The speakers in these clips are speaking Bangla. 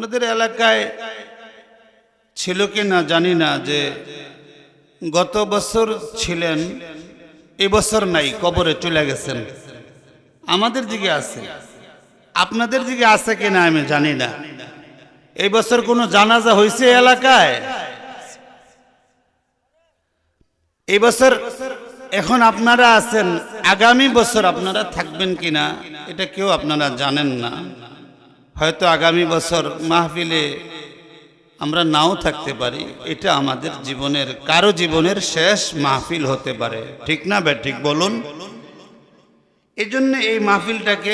আপনাদের এলাকায় ছিল কি না জানি না যে গত বছর ছিলেন, এবছর নাই, কবরে চলে গেছেন। আমাদের দিকে আছে, আপনাদের দিকে আছে কিনা আমি জানি না। এই বছর কোনো জানাজা হয়েছে এলাকায়? এই বছর এখন আপনারা আছেন, আগামী বছর আপনারা থাকবেন কিনা এটা কেউ আপনারা জানেন না। হয়তো আগামী বছর মাহফিলে আমরা নাও থাকতে পারি। এটা আমাদের জীবনের, কারো জীবনের শেষ মাহফিল হতে পারে, ঠিক না বে ঠিক বলুন? এই জন্য এই মাহফিলটাকে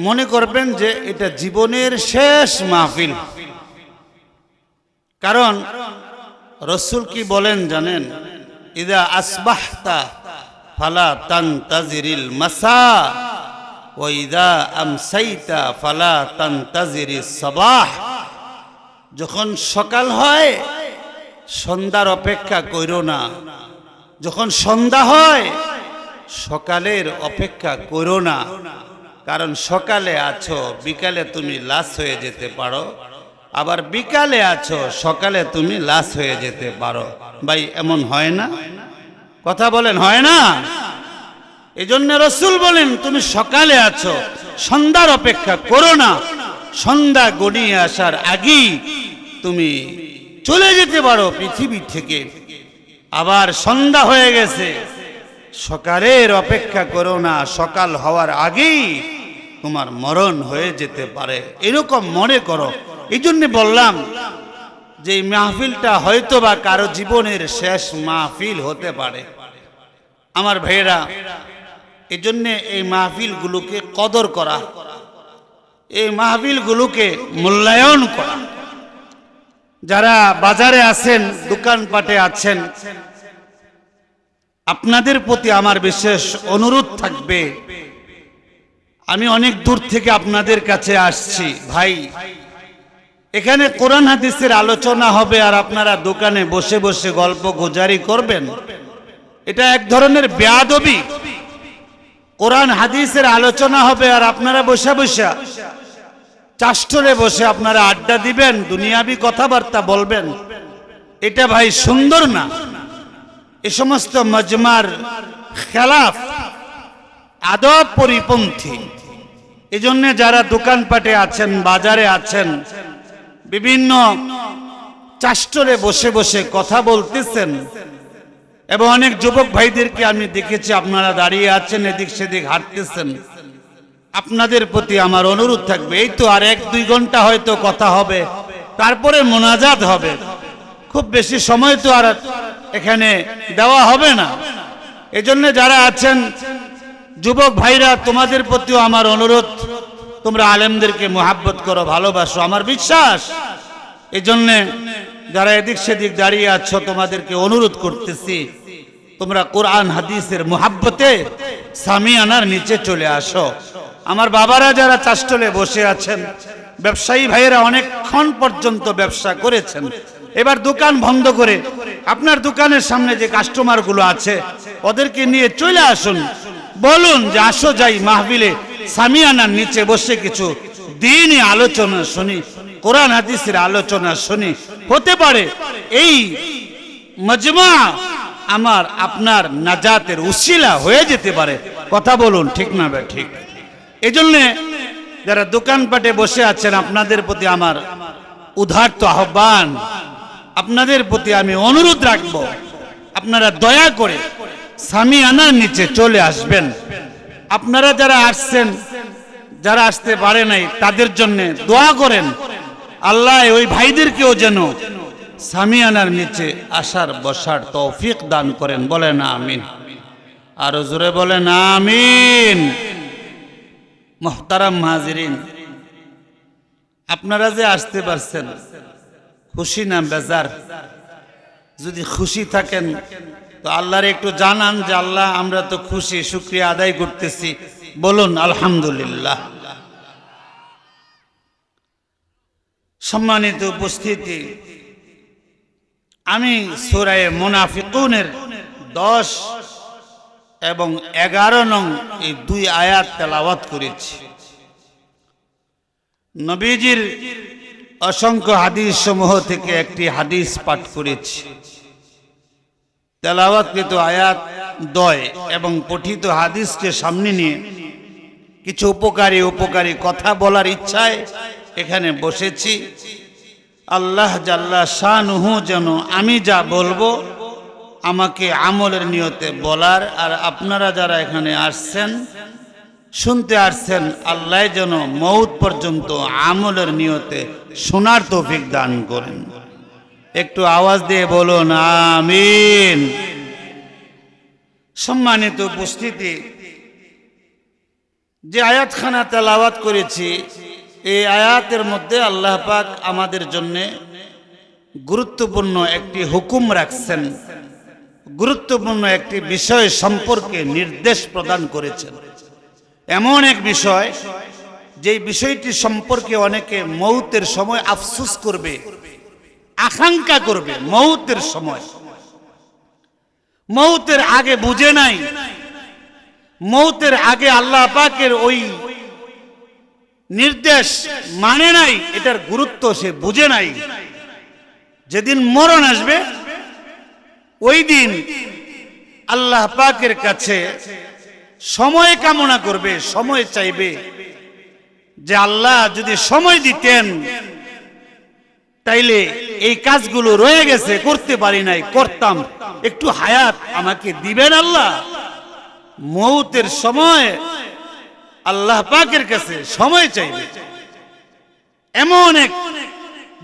মনে করবেন যে এটা জীবনের শেষ মাহফিল। কারণ রসুল কি বলেন জানেন? ইদা আসবাহতা ফালা তানতাজিরিল মাসা ওয়া ইদা আমসাইতা ফালা তানতাজিরিস সাবাহ। যখন সকাল হয় সন্ধ্যার অপেক্ষা কইরো না, যখন সন্ধ্যা হয় সকালের অপেক্ষা করো না। কারণ সকালে আছো, বিকালে তুমি লাশ হয়ে যেতে পারো, আবার বিকালে আছো, সকালে তুমি লাশ হয়ে যেতে পারো। ভাই এমন হয় না? কথা বলেন, হয় না? এই জন্য রসুল বলেন তুমি সকালে আছো, সন্ধ্যার অপেক্ষা করো না। সন্ধ্যা গড়িয়ে আসার আগেই তুমি চলে যেতে পারো পৃথিবী থেকে। আবার সন্ধ্যা হয়ে গেছে, সকালের অপেক্ষা করো না, সকাল হওয়ার আগেই তোমার মরণ হয়ে যেতে পারে, এরকম মনে করো। এই জন্য বললাম যে এই মাহফিলটা হয়তো বা কারো জীবনের শেষ মাহফিল হতে পারে। আমার ভাইয়েরা, এই জন্য এই মাহফিলগুলোকে কদর করা, এই মাহফিলগুলোকে মূল্যায়ন করা। যারা বাজারে আছেন, দোকানপাটে আছেন, আপনাদের প্রতি আমার বিশেষ অনুরোধ থাকবে। আমি অনেক দূর থেকে আপনাদের কাছে আসছি ভাই, এখানে কোরআন হাদিসের আলোচনা হবে আর আপনারা দোকানে বসে বসে গল্প গুজারি করবেন, এটা এক ধরনের বেয়াদবি। কোরআন হাদিসের আলোচনা হবে আর আপনারা বসে বসে চাষটলে বসে আপনারা আড্ডা দিবেন, দুনিয়াবি কথাবার্তা বলবেন, এটা ভাই সুন্দর না। এ সমস্ত মজমার খেলাফ, আদব পরিপন্থী। এজন্য যারা দোকানপাটে আছেন, বাজারে আছেন, বিভিন্ন চাষটলে বসে বসে কথা বলতেছেন, এবং অনেক যুবক ভাইদেরকে আমি দেখেছি আপনারা দাঁড়িয়ে আছেন, এদিক সেদিক হাঁটতেছেন, আপনাদের প্রতি আমার অনুরোধ থাকবে, এই তো আর 1-2 ঘন্টা হয়তো কথা হবে, তারপরে মোনাজাত হবে। খুব বেশি সময় তো আর এখানে দেওয়া হবে না। এজন্য যারা আছেন যুবক ভাইরা, তোমাদের প্রতিও আমার অনুরোধ, তোমরা আলেমদেরকে মুহাব্বত করো, ভালোবাসো, আমার বিশ্বাস। এজন্য যারা এদিক সেদিক দাঁড়িয়ে আছো, তোমাদেরকে অনুরোধ করতেছি, তোমরা কোরআন হাদিসের মুহাব্বতে সামিয়ানার নিচে চলে আসো। আমার বাবারা যারা চাষটলে বসে আছেন, ব্যবসায়ী ভাইয়েরা অনেকক্ষণ পর্যন্ত ব্যবসা করেছেন, এবার দোকান বন্ধ করে আপনার দোকানের সামনে যে কাস্টমারগুলো আছে ওদেরকে নিয়ে চলে আসুন, বলুন যে আসো যাই মাহফিলে সামিয়ানার নিচে বসে কিছু দ্বীনি আলোচনা শুনি, কোরআন হাদিসের আলোচনা শুনি। হতে পারে এই মজমা আমার আপনার নাজাতের উসিলা হয়ে যেতে পারে। কথা বলুন, ঠিক না ভাই ঠিক? এই জন্যে যারা দোকানপাটে বসে আছেন, আপনাদের প্রতি আমার উদারত আহ্বান, আপনাদের প্রতি আমি অনুরোধ রাখবো, আপনারা দয়া করে সামিয়ানার নিচে চলে আসবেন। আপনারা যারা আসছেন, যারা আসতে পারে নাই, তাদের জন্য দোয়া করেন, আল্লাহ ওই ভাইদেরকেও যেন সামিয়ানার নিচে আসার বসার তৌফিক দান করেন। বলেন আমিন, আরো জোরে বলেন আমিন। মুহতারাম হাজিরিন, আপনারা যে আসতে পারছেন, খুশি না বেজার? যদি খুশি থাকেন তো আল্লাহর একটু জানান যে আল্লাহ আমরা তো খুশি, শুকরিয়া আদায় করতেছি, বলুন আলহামদুলিল্লাহ। সম্মানিত উপস্থিতি, আমি সূরা মুনাফিকুনের 10 এবং 11 নং এই 2 আয়াত তেলাওয়াত করেছি। নবীজির অসংখ্য হাদিস সমূহ থেকে একটি হাদিস পাঠ করেছি। তেলাওয়াতকৃত আয়াত দয় এবং পঠিত হাদিসকে সামনে নিয়ে কিছু উপকারী কথা বলার ইচ্ছায় এখানে বসেছি। আল্লাহ জাল্লা শানুহু যেন আমি যা বলবো আমাকে আমলের নিয়তে বলার, আর আপনারা যারা এখানে আসছেন শুনতে আসছেন, আল্লাহ যেন মৌত পর্যন্ত আমলের নিয়তে শোনার তৌফিক দান করেন। একটু আওয়াজ দিয়ে বলুন আমিন। সম্মানিত উপস্থিতি, যে আয়াতখানা তেলাওয়াত করেছি এই আয়াতের মধ্যে আল্লাহ পাক আমাদের জন্য গুরুত্বপূর্ণ একটি হুকুম রাখছেন, গুরুত্বপূর্ণ একটি বিষয় সম্পর্কে নির্দেশ প্রদান করেছেন। এমন এক বিষয় যেই বিষয়টি সম্পর্কে অনেকে মৌতের সময় আফসোস করবে, আকাঙ্ক্ষা করবে। মৌতের সময়, মৌতের আগে বুঝে নাই, মৌতের আগে আল্লাহ পাকের ওই নির্দেশ মানে নাই, এটার গুরুত্ব সে বুঝে নাই। যেদিন মরণ আসবে ওই দিন আল্লাহ পাকের কাছে সময় কামনা করবে, সময় চাইবে যে আল্লাহ যদি সময় দিতেন তাইলে এই কাজগুলো রয়ে গেছে, করতে পারি নাই, করতাম, একটু হায়াত আমাকে দিবেন আল্লাহ। মৌতের সময় আল্লাহ পাকের কাছে সময় চাইবে। এমন এক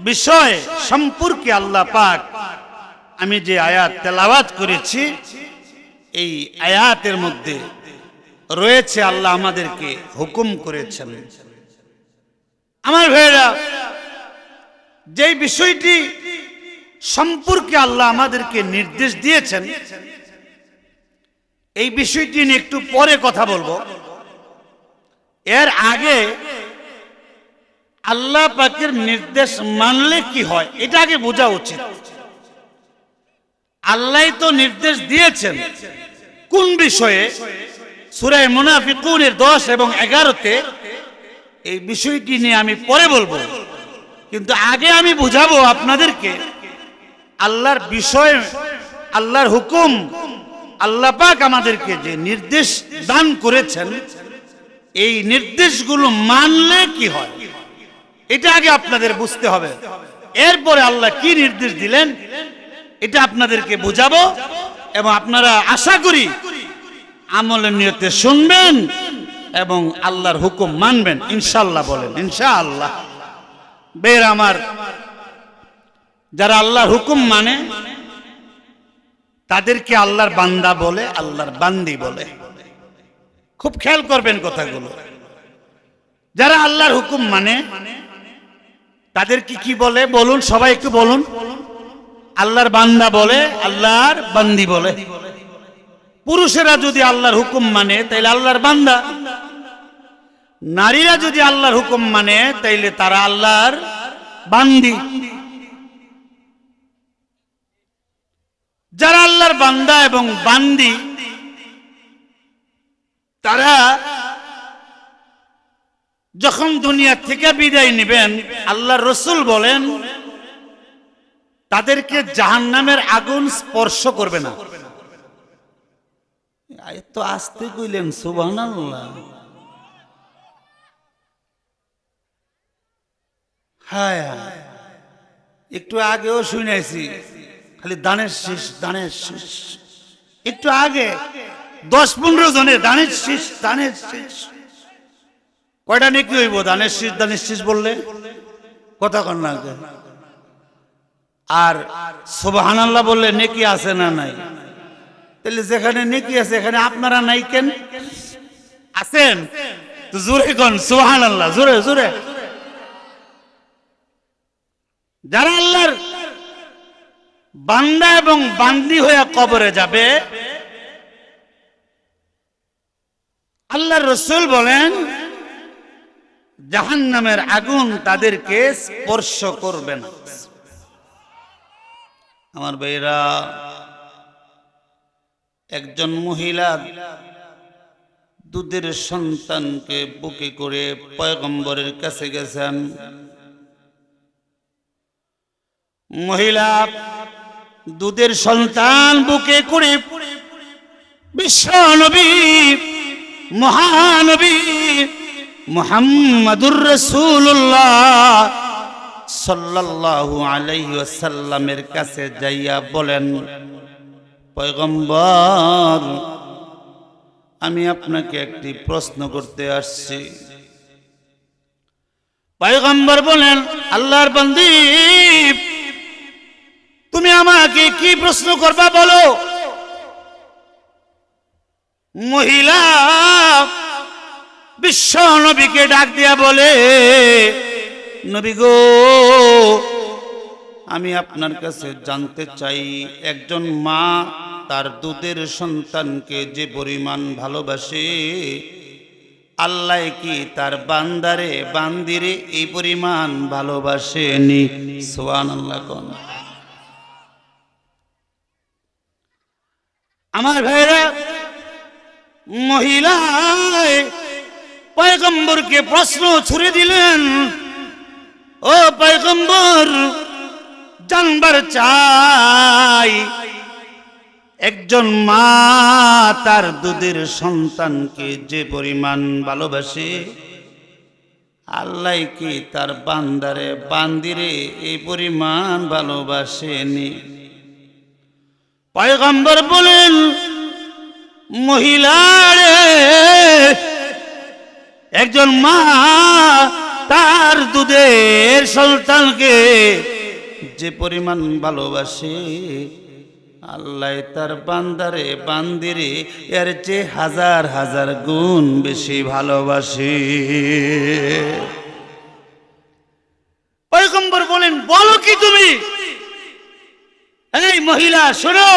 বিষয় সম্পর্কে আল্লাহ পাক আমি যে আয়াত তেলাওয়াত করেছি এই আয়াতের মধ্যে রয়েছে, আল্লাহ আমাদেরকে হুকুম করেছেন। আমার ভাইরা, যেই বিষয়টি সম্পর্কে আল্লাহ আমাদেরকে নির্দেশ দিয়েছেন এই বিষয়টি নিয়ে একটু পরে কথা বলবো। এর আগে আল্লাহ পাকের নির্দেশ মানলে কি হয় এটা আগে বোঝা উচিত। আল্লাহ তো নির্দেশ দিয়েছেন কোন বিষয়ে, সূরা মুনাফিকুনের 10 এবং 11-তে এই বিষয়টি নিয়ে আমি পরে বলবো, কিন্তু আগে আমি বুঝাবো আপনাদেরকে আল্লাহর বিষয়, আল্লাহর হুকুম, আল্লাহ পাক আমাদেরকে যে নির্দেশ দান করেছেন এই নির্দেশগুলো মানলে কি হয় এটা আগে আপনাদের বুঝতে হবে। এরপরে আল্লাহ কি নির্দেশ দিলেন এটা আপনাদেরকে বুঝাবো এবং আপনারা আশা করি আমলের নিয়তে শুনবেন এবং আল্লাহর হুকুম মানবেন ইনশাআল্লাহ। বলেন ইনশাআল্লাহ। বের আমার, যারা আল্লাহর হুকুম মানে তাদেরকে আল্লাহর বান্দা বলে, আল্লাহর বান্দি বলে। খুব খেয়াল করবেন কথাগুলো। যারা আল্লাহর হুকুম মানে তাদেরকে কি বলে বলুন, সবাই একটু বলুন। আল্লাহর বান্দা বলে, আল্লাহর বান্দি বলে। পুরুষেরা যদি আল্লাহর হুকুম মানে তাইলে আল্লাহর বান্দা, নারীরা যদি আল্লাহর হুকুম মানে তাইলে তারা আল্লাহর বান্দি। যারা আল্লাহর বান্দা এবং বান্দি তারা যখন দুনিয়া থেকে বিদায় নেবেন আল্লাহর রাসূল বলেন তাদেরকে জাহান্নামের আগুন স্পর্শ করবে না। এত আস্তে কইলেন সুবহানাল্লাহ। হ্যাঁ, একটু আগেও শুনেছি খালি দানের শীষ, দানের শীষ। একটু আগে 10-15 জনের দানের শীষ, দানের শীষ। কয়টা নেকি হইব দানের শীষ, দানের শীষ বললে? কথা কন না। আর সুবহানাল্লাহ বললে নেকি আছে না নাই? তাহলে যেখানে নেকি আছে এখানে আপনারা নাই কেন? আছেন তো জোরে কোন সুবহানাল্লাহ, জোরে জোরে। যারা আল্লাহর বান্দা এবং বান্দি হয়ে কবরে যাবে আল্লাহর রাসূল বলেন জাহান্নামের আগুন তাদেরকে স্পর্শ করবে না। আমার ভাইরা, একজন মহিলা দুধের সন্তানকে বুকে করে পয়গম্বরের কাছে গেছেন। মহিলা দুধের সন্তান বুকে করে বিশ্ব নবী মহানবী মুহাম্মাদুর রাসূলুল্লাহ সাল্লাল্লাহু আলাইহি ওয়াসাল্লামের কাছে যাইয়া বলেন, পয়গম্বর, আমি আপনাকে একটি প্রশ্ন করতে আসছি। পয়গম্বর বলেন, আল্লাহর বান্দী, তুমি আমাকে কি প্রশ্ন করবা বলো। মহিলা বিশ্ব নবীকে ডাক দিয়া বলে, নবী গো, আমি আপনার কাছে জানতে চাই, একজন মা তার দুধের সন্তানকে যে পরিমাণ ভালোবাসে, আল্লাহ কি তার বান্দারে বান্দিরে এই পরিমাণ ভালোবাসেনি? সুবহানাল্লাহ কোন। আমার ভাইরা, মহিলা পয়গম্বরকে প্রশ্ন ছুড়ে দিলেন, ও পয়গম্বর, জানবার চাই, একজন মা তার দুধের সন্তানকে যে পরিমাণ ভালোবাসে, আল্লাহ কি তার বান্দারে বান্দিরে এই পরিমাণ ভালোবাসেনি? পয়গম্বর বলেন, মহিলারে, একজন মা তার দুধের সন্তানকে যে পরিমাণ ভালোবাসে, আল্লাহ তার বান্দারে বান্দিরে এর চেয়ে হাজার হাজার গুণ বেশি ভালোবাসে। পয়গম্বর বলেন, বলো কি তুমি? এই মহিলা শোনো,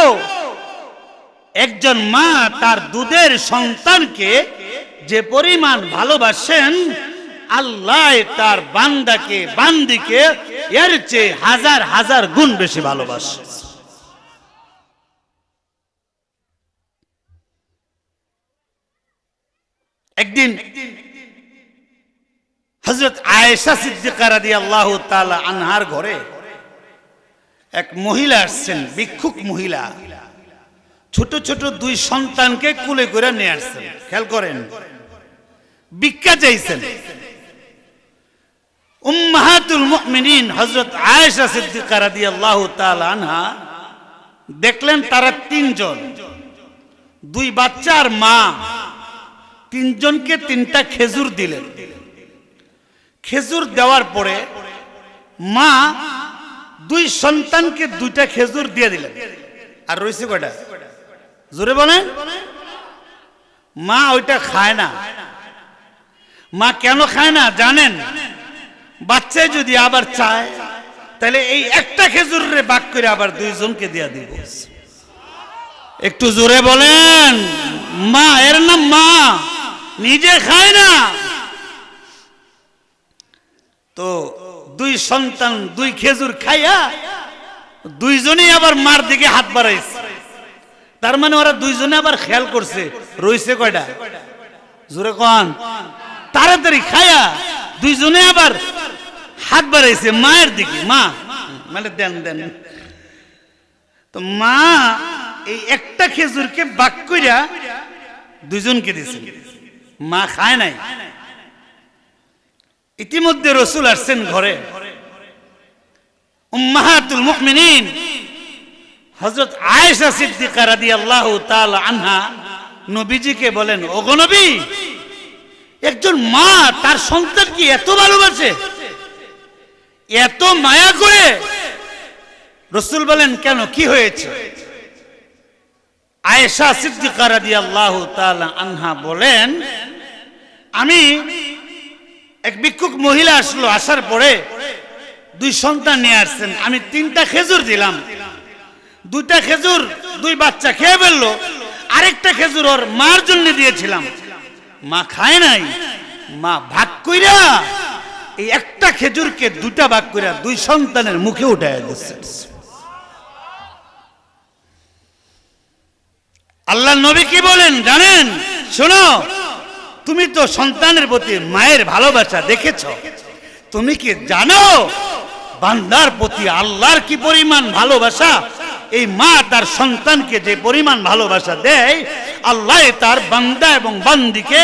একজন মা তার দুধের সন্তানকে যে পরিমাণ ভালোবাসেন, আল্লাহ তার বান্দাকে বান্দিকে এর চেয়ে হাজার হাজার গুণ বেশি ভালোবাসে। একদিন হযরত আয়েশা সিদ্দিকা রাদিয়াল্লাহু তাআলা আনহার ঘরে এক মহিলা আসছেন, ভিক্ষুক মহিলা, ছোট ছোট দুই সন্তানকে কুলে করে নিয়ে আসছেন। খেয়াল করেন, ভিক্ষা চাইছেন। উম্মাহাতুল মুমিনিন হযরত আয়েশা সিদ্দিকা রাদিয়াল্লাহু তাআলা আনহা দেখলেন তারা তিনজন, দুই বাচ্চা আর মা, তিনজনকে তিনটা খেজুর দিলেন। খেজুর দেওয়ার পরে মা দুই সন্তানকে দুইটা খেজুর দিয়ে দিলেন। আর রয়েছে কয়টা? জোরে বলেন। মা ওইটা খায় না। মা কেন খায় না জানেন? বাচ্চা যদি আবার চায়, তাহলে এই একটা খেজুরে ভাগ করে আবার দুইজনকে দিয়ে দিব। একটু জোরে বলেন। মা, এর নাম মা, নিজে খায় না। তো দুই সন্তান দুই খেজুর খাইয়া দুইজনেই আবার মার দিকে হাত বাড়াইছে। তার মানে ওরা দুইজনে আবার খেয়াল করছে রইছে কয়টা। জোরে কোন। তাড়াতাড়ি খায়া দুইজনে আবার হাত বাড়াইছে মায়ের দিকে। মা মানে দেন দেন। তো মা এই একটা খেজুরকে ভাগ কইরা দুইজনকে দিয়েছে। মা খায় নাই। ইতিমধ্যে রাসূল আসছেন ঘরে। উম্মাহাতুল মুমিনিন হযরত আয়েশা সিদ্দিকা রাদিয়াল্লাহু তাআলা আনহা নবীজিকে বলেন, ওগো নবী, একজন মা তার সন্তানকে এত ভালোবাসে, এত মায়া করে? রাসূল বলেন, কেন, কি হয়েছে? আয়েশা সিদ্দিকা রাদিয়াল্লাহু তাআলা আনহা বলেন, আমি এক ভিক্ষুক মহিলা আসলো, আসার পরে দুই সন্তান নিয়ে আসছেন, আমি তিনটা খেজুর দিলাম। দুইটা খেজুর দুই বাচ্চা খেয়ে ফেললো, আরেকটা খেজুর ওর মার জন্য দিয়েছিলাম, মা খায় নাই। মা ভাগ কইরা এই একটা খেজুরকে দুটা ভাগ কইরা দুই সন্তানের মুখে উঠায় দিচ্ছে। আল্লাহ নবী কি বলেন জানেন? শোনো, তুমি তো সন্তানের প্রতি মায়ের ভালোবাসা দেখেছ, তুমি কি জানো বান্দার প্রতি আল্লাহর কি পরিমাণ ভালোবাসা, এই মা তার সন্তানকে যে পরিমাণ ভালোবাসা দেয়, আল্লাহ তার বান্দা এবং বান্দিকে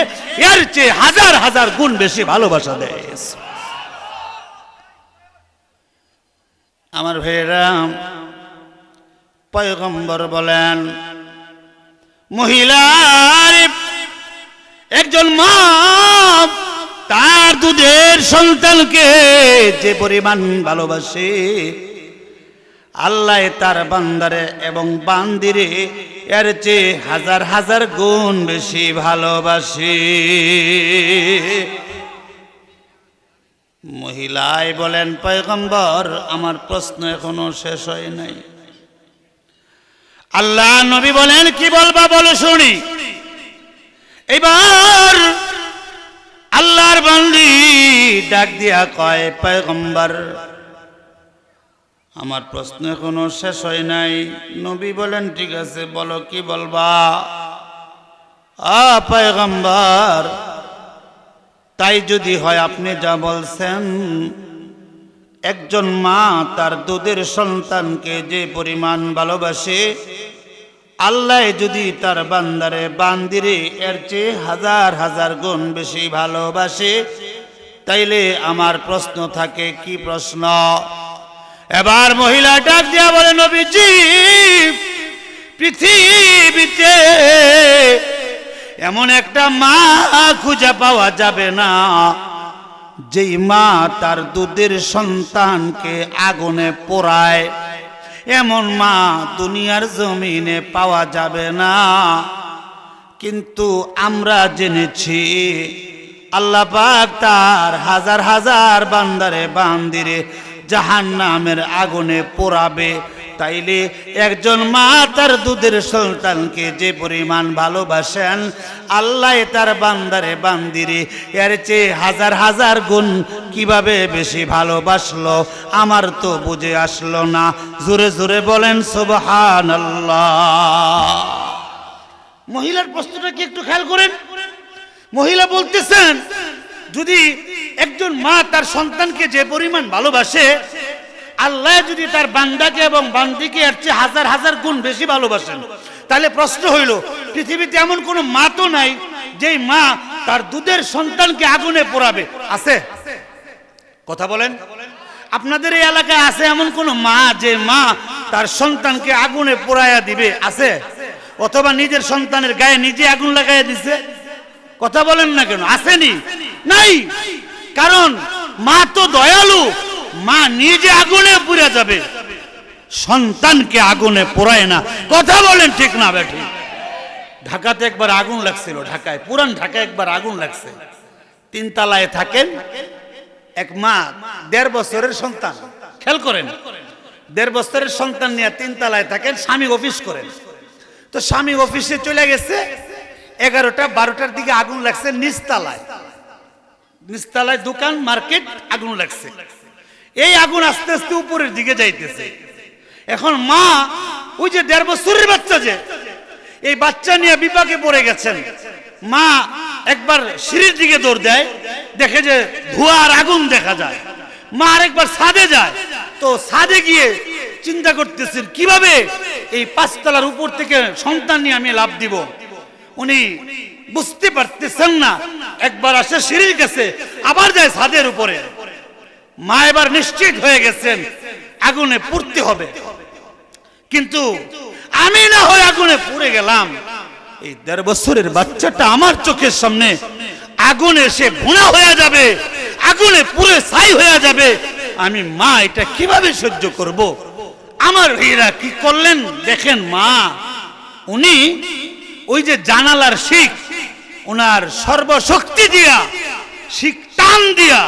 এর চেয়ে হাজার হাজার গুণ বেশি ভালোবাসা দেয়। আমার ভাইয়েরা, পয়গম্বর বলেন, মহিলার একজন মা তার দুধের সন্তানকে যে পরিমাণ ভালোবাসে, আল্লাহ তার বান্দারে এবং বান্দিরে এর চেয়ে হাজার হাজার গুণ বেশি ভালোবাসে। মহিলায় বলেন, পয়গম্বর আমার প্রশ্ন এখনো শেষ হয় নাই। আল্লাহ নবী বলেন, কি বলবা বলো শুনি। এবার আল্লাহর বান্দি ডাক দিয়া কয়, পয়গম্বর আমার প্রশ্ন এখনো শেষ হয় নাই। নবী বলেন, ঠিক আছে বলো কি বলবা। পয়গম্বর তাই যদি হয় আপনি যা বলছেন, একজন মা তার দুধের সন্তানকে যে পরিমাণ ভালোবাসে, আল্লাহ যদি তার বান্দারে বান্দিরে এর চেয়ে হাজার হাজার গুণ বেশি ভালোবাসে, তাইলে আমার প্রশ্ন থাকে, কি প্রশ্ন? এবার মহিলা ডাক দিয়া বলে, নবীজি পৃথিবীতে এমন একটা মা খুঁজে পাওয়া যাবে না যেই মা তার দুধের সন্তানকে আগুনে পোড়ায়, এমন মা দুনিয়ার জমিনে পাওয়া যাবে না। কিন্তু আমরা জেনেছি আল্লাহ পাক তার হাজার হাজার বান্দারে বান্দিরে জাহান্নামের আগুনে পোড়াবে। তাইলে একজন মা তার দুধের সন্তানকে যে পরিমাণ ভালোবাসেন, আল্লাহ তার বান্দারে বান্দিরে এর চেয়ে হাজার হাজার গুণ কিভাবে বেশি ভালোবাসলো, আমার তো বুঝে আসলো না। জোরে জোরে বলেন সুবহানাল্লাহ। মহিলার প্রশ্নটা কি একটু খেয়াল করেন। মহিলা বলতেছেন, যদি একজন মা তার সন্তানকে যে পরিমাণ ভালোবাসে, আল্লাহ যদি তার বান্দাকে এবং বান্দিকে এর চেয়ে হাজার হাজার গুণ বেশি ভালোবাসেন, তাহলে প্রশ্ন হইল, পৃথিবীতে এমন কোন মা তো নাই যেই মা তার দুধের সন্তানকে আগুনে পোড়াবে? আছে? কথা বলেন। আপনাদের এই এলাকায় আছে এমন কোন মা যে মা তার সন্তানকে আগুনে পোড়াইয়া দিবে? আছে? অথবা নিজের সন্তানের গায়ে নিজে আগুন লাগাইয়া দিছে? কথা বলেন না কেন? আসেনি? নাই। কারণ মা তো দয়ালু, মা নিজে আগুনে পুড়ে যাবে, সন্তানকে আগুনে পোড়ায় না। কথা বলেন ঠিক না বেঠিক? ঢাকাতে একবার আগুন লাগছিল, ঢাকায়, পুরান ঢাকায় একবার আগুন লাগছে। 3 তলায় থাকেন এক মা, 1.5 বছরের সন্তান। খেয়াল করেন, 1.5 বছরের সন্তান নিয়ে 3 তলায় থাকেন, স্বামী অফিস করেন। তো স্বামী অফিসে চলে গেছে, 11টা 12টার দিকে আগুন লাগছে নিচতলায়। নিচতলায় দোকান, মার্কেট, আগুন লাগছে। এই আগুন আস্তে আস্তে উপরের দিকে যাইতেছে। এখন মা, ওই যে 1.5 বছরের বাচ্চা, যে এই বাচ্চা নিয়ে বিপাকে পড়ে গেছেন। মা একবার সিঁড়ির দিকে দৌড় দেয়, দেখে যে ধোঁয়া আর আগুন দেখা যায়। মা আরেকবার ছাদে যায়, তো ছাদে গিয়ে চিন্তা করতেছেন কিভাবে এই 5 তলার উপর থেকে সন্তান নিয়ে আমি লাফ দিব। উনি বুঝতে পারতেছেন না। একবার আসে সিঁড়ির কাছে, আবার যায় ছাদের উপরে। মা এবার নিশ্চিত হয়ে গেছেন আগুনে পুড়তে হবে, কিন্তু আমি না হয় আগুনে পুড়ে গেলাম, এই 1.5 বছরের বাচ্চাটা আমার চোখের সামনে আগুনে সে ভুনা হয়ে যাবে, আগুনে পুড়ে ছাই হয়ে যাবে। আমি মা এটা কিভাবে সহ্য করব? আমার ভাইরা কি করলেন দেখেন। মা উনি ওই যে জানালার শিক, ওনার সর্বশক্তি দিয়া শিক টান দিয়া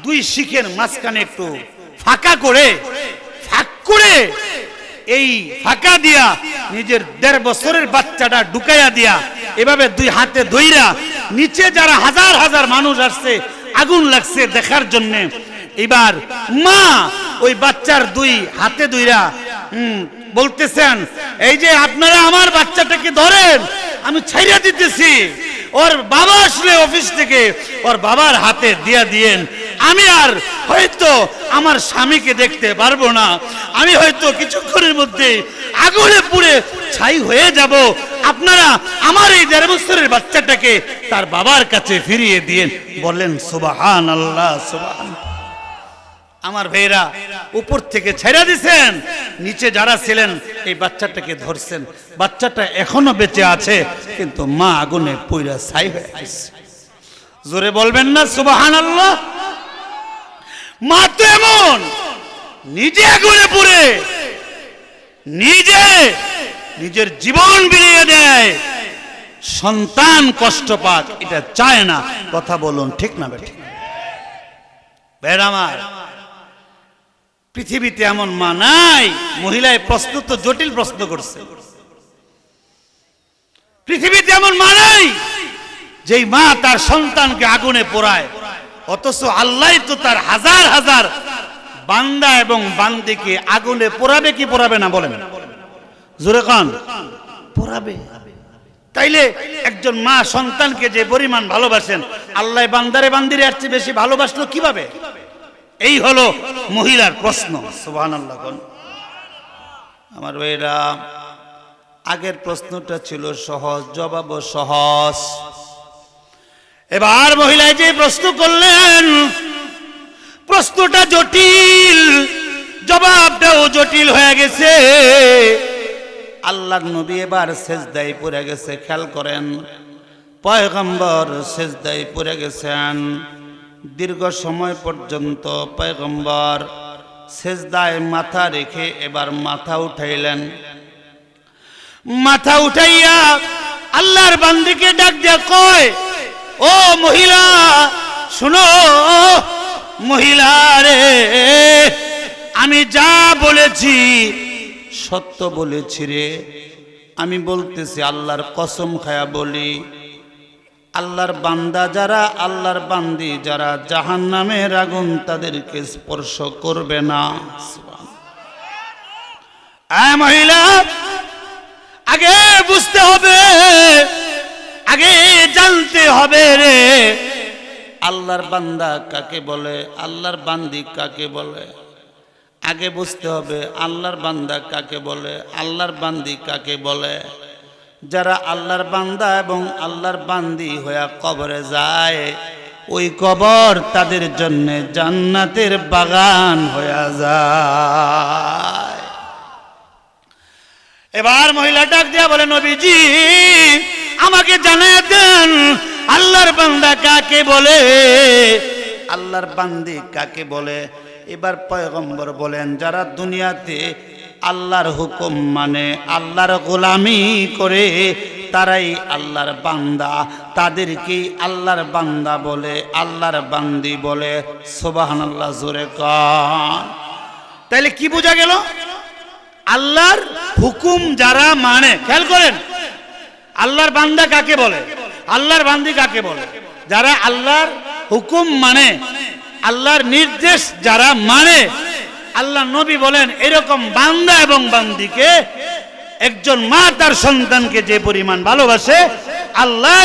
2 শিখের মাঝখানে একটু ফাঁকা করে, ফাঁক করে এই ফাঁকা দিয়া নিজের 1.5 বছরের বাচ্চাটা ঢুকাইয়া দিয়া এভাবে 2 হাতে ধইরা, নিচে যারা হাজার হাজার মানুষ আসছে আগুন লাগছে দেখার জন্য, এবার মা ওই বাচ্চার 2 হাতে ধইরা বলতেছেন, এই যে আপনারা আমার বাচ্চাটাকে ধরেন, আমি ছাইরা দিতেছি। ওর বাবা আসলে অফিস থেকে, ওর বাবার হাতে দিয়া দিয়েন, আমি আর হয়তো আমার স্বামীকে দেখতে পারবো না, আমি হয়তো কিছুক্ষণের মধ্যে আগুনে পুড়ে ছাই হয়ে যাব, আপনারা আমার এই 1.5 বছরের বাচ্চাটাকে তার বাবার কাছে ফিরিয়ে দিয়েন। বলেন সুবহানাল্লাহ, সুবহান। আমার ভাইরা উপর থেকে ছেড়ে দিয়েছেন, নিচে যারা ছিলেন এই বাচ্চাটাকে ধরছেন। বাচ্চাটা এখনো বেঁচে আছে, কিন্তু মা আগুনে পুড়ে ছাই হয়ে গেছে। জোরে বলবেন না সুবহানাল্লাহ? মা তো এমন নিজে আগুনে পুড়ে নিজের জীবন বিলিয়ে দেয়, সন্তান কষ্ট পাক এটা চায় না। কথা বলুন ঠিক না বেঠিক? ভাইরা আমার, পৃথিবীতে এমন মা নাই। মহিলায় প্রশ্ন তো জটিল প্রশ্ন করছে। পৃথিবীতে এমন মা নাই যেই মা তার সন্তানকে আগুনে পোড়ায়, অথচ আল্লাহ তো তার হাজার হাজার বান্দা এবং বান্দিকে আগুনে পোড়াবে কি পোড়াবে না? বলেন জোরে কান, পোড়াবে। তাইলে একজন মা সন্তানকে যে পরিমাণ ভালোবাসেন, আল্লাহ বান্দারে বান্দিরে এর চেয়ে বেশি ভালোবাসলো কিভাবে? এই হলো মহিলার প্রশ্ন। সুবহানাল্লাহ। আমার ভাইরা, আগের প্রশ্নটা ছিল সহজ, জবাবও সহজ। এবার মহিলায় যে প্রশ্ন করলেন, প্রশ্নটা জটিল, জবাবটাও জটিল হয়ে গেছে। আল্লাহর নবী এবার সেজদায় পড়ে গেছে। খেয়াল করেন, পয়গম্বর সেজদায় পড়ে গেছেন। দীর্ঘ সময় পর্যন্ত পয়গম্বর সেজদায় মাথা রেখে এবার মাথা উঠাইলেন। মাথা উঠাইয়া আল্লাহর বান্দিকে ডাক দিয়া কয়, ও মহিলা শুনো, মহিলা রে, আমি যা বলেছি সত্য বলেছি রে। আমি বলতেছি, আল্লাহর কসম খায়া বলি, আল্লাহর বান্দা যারা, আল্লাহর বান্দি যারা জাহান্নামের আগুন তাদেরকে স্পর্শ করবে না। মহিলা, আগে বুঝতে হবে, আগে জানতে হবে রে, আল্লাহর বান্দা কাকে বলে, আল্লাহর বান্দি কাকে বলে। আগে বুঝতে হবে আল্লাহর বান্দা কাকে বলে, আল্লাহর বান্দি কাকে বলে। যারা আল্লাহর বান্দা এবং আল্লাহর বান্দি হয়ে কবরে যায়, ওই কবর তাদের জন্য জান্নাতের বাগান হয়ে যায়। এবার মহিলা ডাক দিয়া বলে, নবীজি আমাকে জানিয়ে দেন আল্লাহর বান্দা কাকে বলে, আল্লাহর বান্দি কাকে বলে। এবার পয়গম্বর বলেন, যারা দুনিয়াতে আল্লাহর হুকুম মানে, আল্লাহর গোলামি করে, তারাই আল্লাহর বান্দা, তাদেরকেই আল্লাহর বান্দা বলে, আল্লাহর বান্দি বলে। সুবহানাল্লাহ, জোরে কান। তাইলে কি বোঝা গেল? আল্লাহর হুকুম যারা মানে, খেয়াল করেন, আল্লাহর বান্দা কাকে বলে, আল্লাহর বান্দি কাকে বলে? যারা আল্লাহর হুকুম মানে, আল্লাহর নির্দেশ যারা মানে। আল্লাহ নবী বলেন, এরকম বান্দা এবং বান্দিকে একজন মা তার সন্তানকে যে পরিমাণ ভালোবাসে, আল্লাহ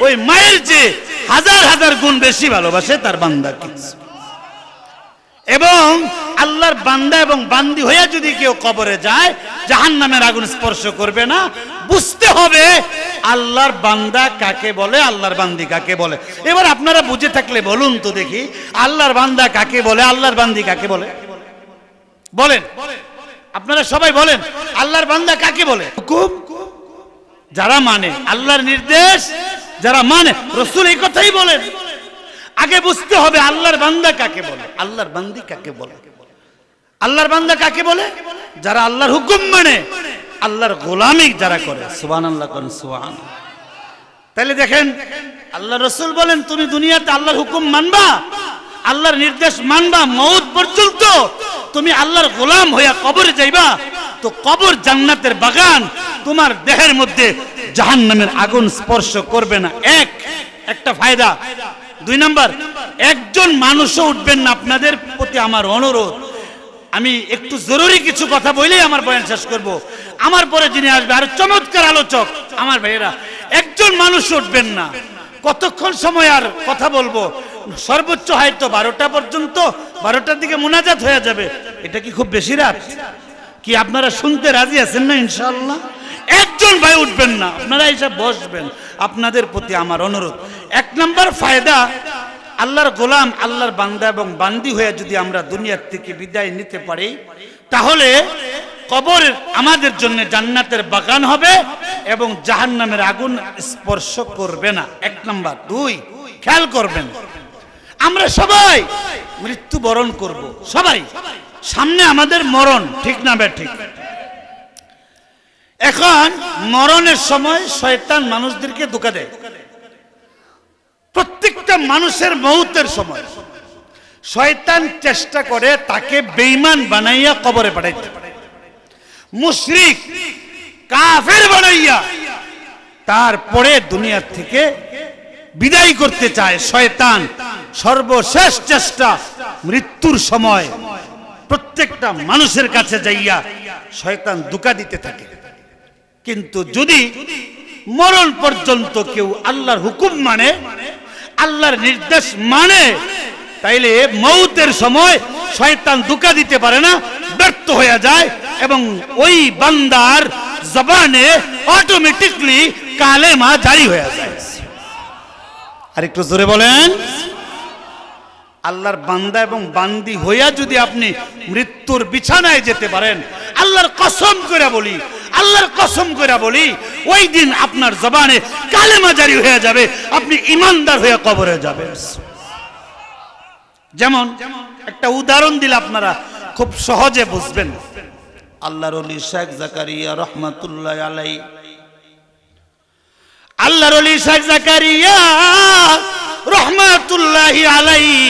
ওই মায়ের চেয়ে হাজার হাজার গুণ বেশি ভালোবাসে তার বান্দাকে। এবং আল্লাহর বান্দা এবং বান্দি হয়ে যদি কেউ কবরে যায়, জাহান্নামের আগুন স্পর্শ করবে না। বুঝতে হবে আল্লাহর বান্দা কাকে বলে, আল্লাহর বান্দি কাকে বলে। এবার আপনারা বুঝে থাকলে বলুন তো দেখি, আল্লাহর বান্দা কাকে বলে, আল্লাহর বান্দি কাকে বলে? বলেন, আপনারা সবাই বলেন, আল্লাহর বান্দা কাকে বলে? হুকুম যারা মানে, আল্লাহর নির্দেশ যারা মানে। রাসূল এই কথাই বলেন। আগে বুঝতে হবে আল্লাহর বান্দা কাকে বলে, আল্লাহর বান্দি কাকে বলে। আল্লাহর বান্দা কাকে বলে? যারা আল্লাহর হুকুম মানে, আল্লাহর গোলামি যারা করে। সুবহানাল্লাহ, কোন সুবহান। তাহলে দেখেন, আল্লাহ রাসূল বলেন, তুমি দুনিয়াতে আল্লাহর হুকুম মানবা, আল্লাহর নির্দেশ মানবা, মওত পর্যন্ত তুমি আল্লাহর গোলাম হইয়া কবরে যাইবা, তো কবর জান্নাতের বাগান, তোমার দেহের মধ্যে জাহান্নামের আগুন স্পর্শ করবে না। একটা ফায়দা। 2 নাম্বার, একজন মানুষও উঠবেন না। আপনাদের প্রতি আমার অনুরোধ, আমি একটু জরুরি কিছু কথা বলেই আমার বয়ান শেষ করব। আমার পরে যিনি আসবে আর চমৎকার আলোচক আমার ভাইয়েরা, একজন মানুষ উঠবেন না। কতক্ষণ সময় আর কথা বলবো? সর্বোচ্চ হয়তো 12টা পর্যন্ত, 12টার দিকে মোনাজাত হয়ে যাবে। এটা কি খুব বেশি রাত? কি আপনারা শুনতে রাজি আছেন না? ইনশাআল্লাহ একজন ভাই উঠবেন না, আপনারা এসে বসবেন। আপনাদের প্রতি আমার অনুরোধ, 1 নম্বর ফায়দা, আল্লাহর গোলাম, আল্লাহর বান্দা এবং বান্দি হয়ে যদি আমরা দুনিয়ার থেকে বিদায় নিতে পারি, তাহলে কবর আমাদের জন্য জান্নাতের বাগান হবে এবং জাহান্নামের আগুন স্পর্শ করবে না। 1 নম্বর। 2, খেয়াল করবেন, আমরা সবাই মৃত্যুবরণ করব, সবাই। সামনে আমাদের মরণ, ঠিক না ঠিক? এখন মরণের সময় শয়তান মানুষদেরকে ধোঁকা দেয়। প্রত্যেকটা মানুষের মৌতের সময় শয়তান চেষ্টা করে তাকে বেঈমান বানাইয়া কবরে পাঠাইতে, মুশরিক কাফের বানাইয়া তারপরে দুনিয়া থেকে বিদায় করতে চায়। শয়তান সর্বশেষ চেষ্টা মৃত্যুর সময় প্রত্যেকটা মানুষের কাছে যাইয়া শয়তান ধোঁকা দিতে থাকে। কিন্তু যদি মরণ পর্যন্ত কেউ আল্লাহর হুকুম মানে, আল্লাহর নির্দেশ মানে, তাইলে মৌতের সময় শয়তান ধোঁকা দিতে পারে না, ব্যর্থ হয়ে যায় এবং ওই বান্দার জবানে অটোমেটিকলি কালেমা জারি হয়ে যায়। আরেকটু জোরে বলেন। আল্লাহর বান্দা এবং বান্দি হইয়া যদি আপনি মৃত্যুর বিছানায় যেতে পারেন, আল্লাহর কসম করে বলি, আল্লাহর কসম করে বলি, ওই দিন আপনার জবানে কালেমা জারি হয়ে যাবে, আপনি ঈমানদার হয়ে কবরে যাবেন। যেমন একটা উদাহরণ দিলে আপনারা খুব সহজে বুঝবেন। আল্লাহর ওলি শেখ জাকারিয়া রহমাতুল্লাহ আলাইহি, আল্লাহর ওলি শেখ জাকারিয়া রহমাতুল্লাহি আলাইহি,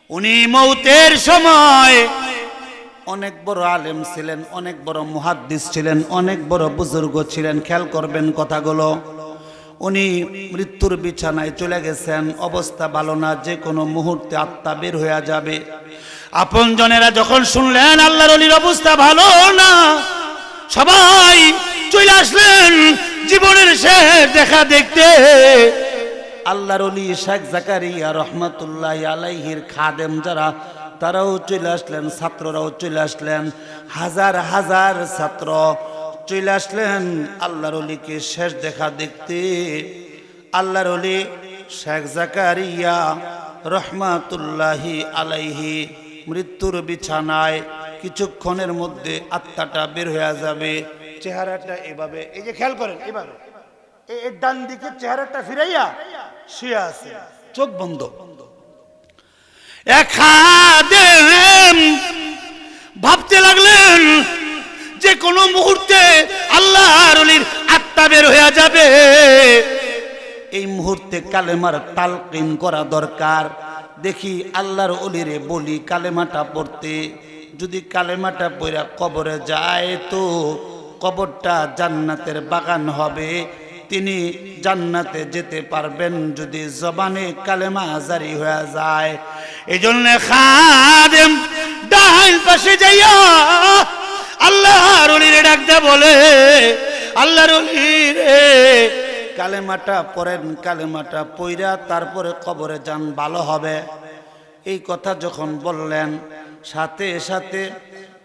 উনি মৌতের সময় অনেক বড় আলেম ছিলেন, অনেক বড় মুহাদ্দিস ছিলেন, অনেক বড় বুজুর্গ ছিলেন। খেয়াল করবেন কথাগুলো। উনি মৃত্যুর বিছানায় চলে গেছেন, অবস্থা ভালো না, যে কোনো মুহূর্তে আত্মা বের হয়ে যাবে। আপনজনেরা যখন শুনলেন আল্লাহর ওলির অবস্থা ভালো না, সবাই চলে আসলেন জীবনের শেষ দেখা দেখতে। আল্লাহর ওলি শেখ জাকারিয়া রহমাতুল্লাহি আলাইহির খাদেম যারা, তারাও চলে আসলেন, ছাত্ররাও চলে আসলেন, হাজার হাজার ছাত্র চলে আসলেন আল্লাহর ওলিকে শেষ দেখা দেখতে। আল্লাহর ওলি শেখ জাকারিয়া রহমাতুল্লাহি আলাইহি মৃত্যুর বিছানায়, কিছুক্ষণের মধ্যে আত্মাটা বের হয়ে যাবে। চেহারাটা এভাবে, এই যে খেয়াল করেন, এভাবে এই ডান দিকে চেহারাটা ফিরাইয়া শুয়ে আছে, চোখ বন্ধ। খাদেম ভাবতে লাগলেন যে কোনো মুহূর্তে আল্লাহর ওলির আত্মা বের হয়ে যাবে, এই মুহূর্তে কালেমার তালকিন করা দরকার। দেখি আল্লাহর ওলিরে বলি কালেমাটা পড়তে, যদি কালেমাটা পড়া কবরে যায় তো কবরটা জান্নাতের বাগান হবে, তিনি জান্নাতে যেতে পারবেন যদি জবানে কালেমা জারি হয়ে যায়। এই জন্য খাদেম ডাইন পাশে যাইয়া আল্লাহর ওলিরে ডাকতে বলে, আল্লাহর ওলি রে, কালেমাটা পড়েন, কালেমাটা পইরা তারপরে কবরে যান, ভালো হবে। এই কথা যখন বললেন, সাথে সাথে